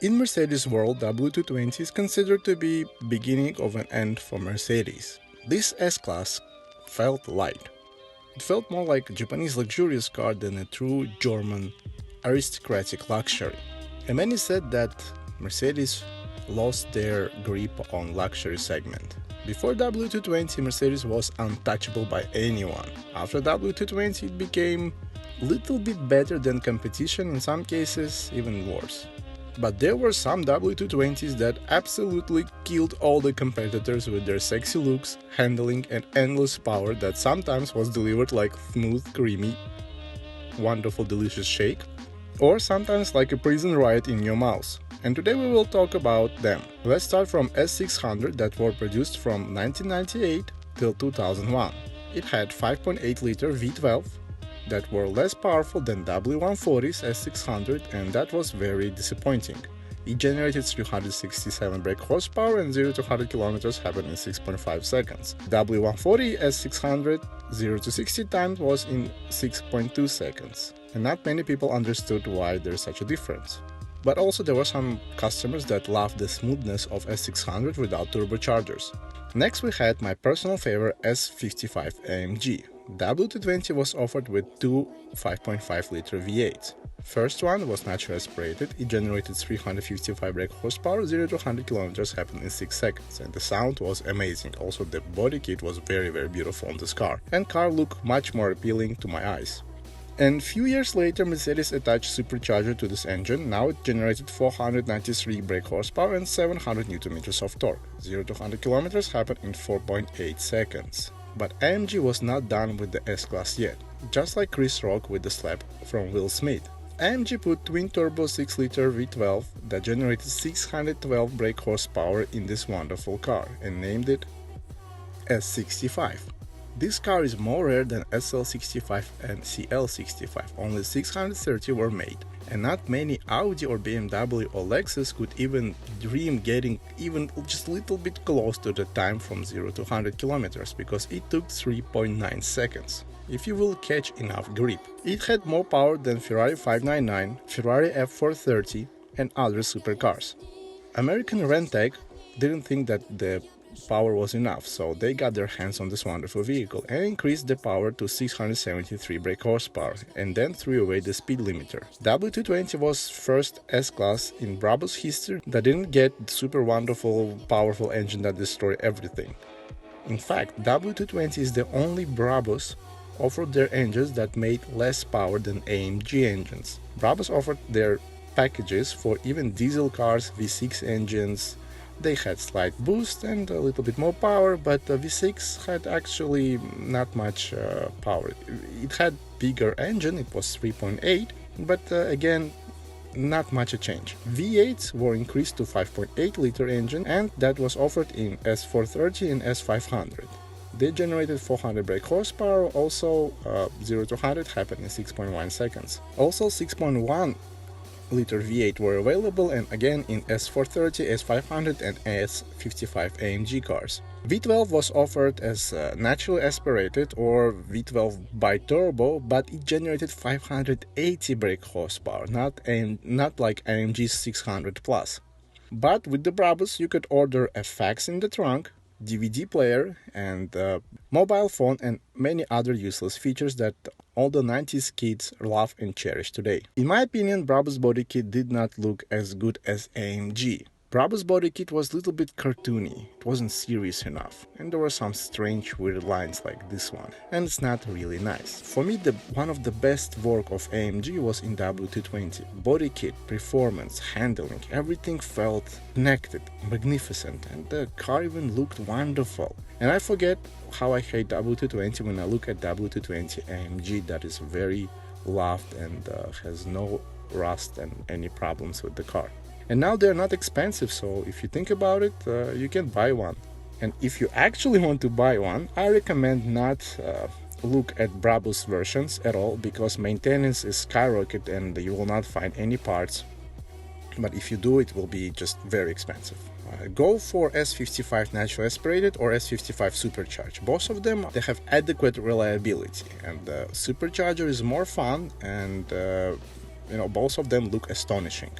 In Mercedes world, W220 is considered to be beginning of an end for Mercedes. This S-Class felt light. It felt more like a Japanese luxurious car than a true German aristocratic luxury. And many said that Mercedes lost their grip on luxury segment. Before W220, Mercedes was untouchable by anyone. After W220, it became a little bit better than competition, in some cases even worse. But there were some W220s that absolutely killed all the competitors with their sexy looks, handling and endless power that sometimes was delivered like smooth, creamy, wonderful, delicious shake, or sometimes like a prison riot in your mouth. And today we will talk about them. Let's start from S600 that were produced from 1998 till 2001. It had 5.8-liter V12 that were less powerful than W140's S600, and that was very disappointing. It generated 367 brake horsepower and 0 to 100 km happened in 6.5 seconds. W140 S600 0 to 60 times was in 6.2 seconds. And not many people understood why there's such a difference. But also there were some customers that loved the smoothness of S600 without turbochargers. Next we had my personal favorite S55 Amg. W220 was offered with two 5.5-liter V8s. First one was naturally aspirated, it generated 355 brake horsepower, 0 to 100 km happened in 6 seconds, and the sound was amazing. Also the body kit was very beautiful on this car, and car looked much more appealing to my eyes. And few years later, Mercedes attached supercharger to this engine. Now it generated 493 brake horsepower and 700 Nm of torque. 0 to 100 km happened in 4.8 seconds. But AMG was not done with the S-Class yet, just like Chris Rock with the slap from Will Smith. AMG put twin-turbo 6-liter V12 that generated 612 brake horsepower in this wonderful car and named it S65. This car is more rare than SL65 and CL65, only 630 were made, and not many Audi or BMW or Lexus could even dream getting even just a little bit close to the time from 0 to 100 km, because it took 3.9 seconds, if you will catch enough grip. It had more power than Ferrari 599, Ferrari F430 and other supercars. American Rentec didn't think that the power was enough, so they got their hands on this wonderful vehicle and increased the power to 673 brake horsepower and then threw away the speed limiter. W220 was first S-Class in brabus history that didn't get the super wonderful powerful engine that destroyed everything. In fact, W220 is the only brabus offered their engines that made less power than AMG engines. Brabus offered their packages for even diesel cars, V6 engines. They had slight boost and a little bit more power, but the V6 had actually not much power. It had bigger engine, it was 3.8, but again, not much a change. V8s were increased to 5.8-liter engine, and that was offered in S430 and S500. They generated 400 brake horsepower, also 0 to 100 happened in 6.1 seconds. Also 6.1-liter V8 were available, and again in S430, S500 and S55 AMG cars. V12 was offered as naturally aspirated or V12 bi-turbo, but it generated 580 brake horsepower, not like AMG's 600 plus. But with the brabus you could order a fax in the trunk, DVD player and mobile phone and many other useless features that all the 90s kids love and cherish today. In my opinion, brabus body kit did not look as good as AMG. Brabus body kit was a little bit cartoony, it wasn't serious enough, and there were some strange weird lines like this one, and it's not really nice. For me, one of the best work of AMG was in W220. Body kit, performance, handling, everything felt connected, magnificent, and the car even looked wonderful. And I forget how I hate W220 when I look at W220 AMG that is very loved and has no rust and any problems with the car. And now they're not expensive, so if you think about it, you can buy one. And if you actually want to buy one, I recommend not look at brabus versions at all, because maintenance is skyrocket and you will not find any parts. But if you do, it will be just very expensive. Go for S55 naturally aspirated or S55 supercharged. Both of them, they have adequate reliability, and the supercharger is more fun, and both of them look astonishing.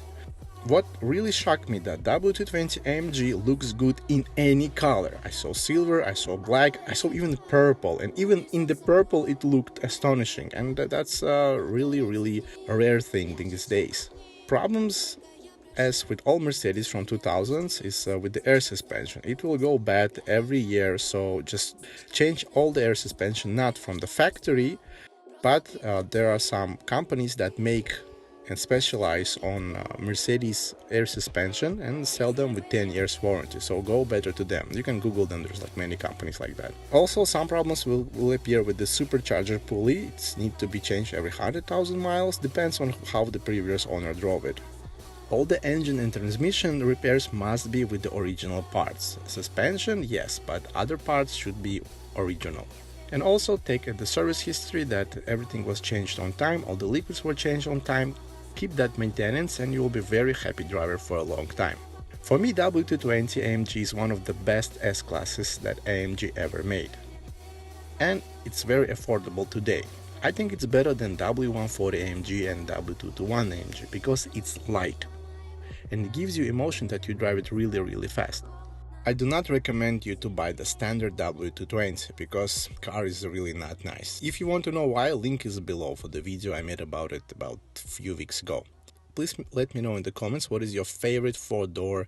What really shocked me that W220 AMG looks good in any color. I saw silver, I saw black, I saw even purple, and even in the purple it looked astonishing, and that's a really rare thing these days. Problems, as with all Mercedes from 2000s, is with the air suspension. It will go bad every year, so just change all the air suspension, not from the factory, but there are some companies that make and specialize on Mercedes air suspension and sell them with 10 years warranty, so go better to them. You can Google them, there's like many companies like that. Also, some problems will appear with the supercharger pulley. It needs to be changed every 100,000 miles, depends on how the previous owner drove it. All the engine and transmission repairs must be with the original parts. Suspension, yes, but other parts should be original. And also take at the service history that everything was changed on time, all the liquids were changed on time. Keep that maintenance and you will be very happy driver for a long time. For me, W220 AMG is one of the best S-classes that AMG ever made. And it's very affordable today. I think it's better than W140 AMG and W221 AMG because it's light and it gives you emotion that you drive it really fast. I do not recommend you to buy the standard W220 because car is really not nice. If you want to know why, link is below for the video I made about it about a few weeks ago. Please let me know in the comments what is your favorite 4-door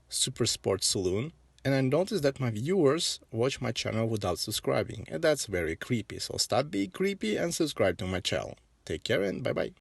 super sport saloon. And I noticed that my viewers watch my channel without subscribing, and that's very creepy, so stop being creepy and subscribe to my channel. Take care and bye bye.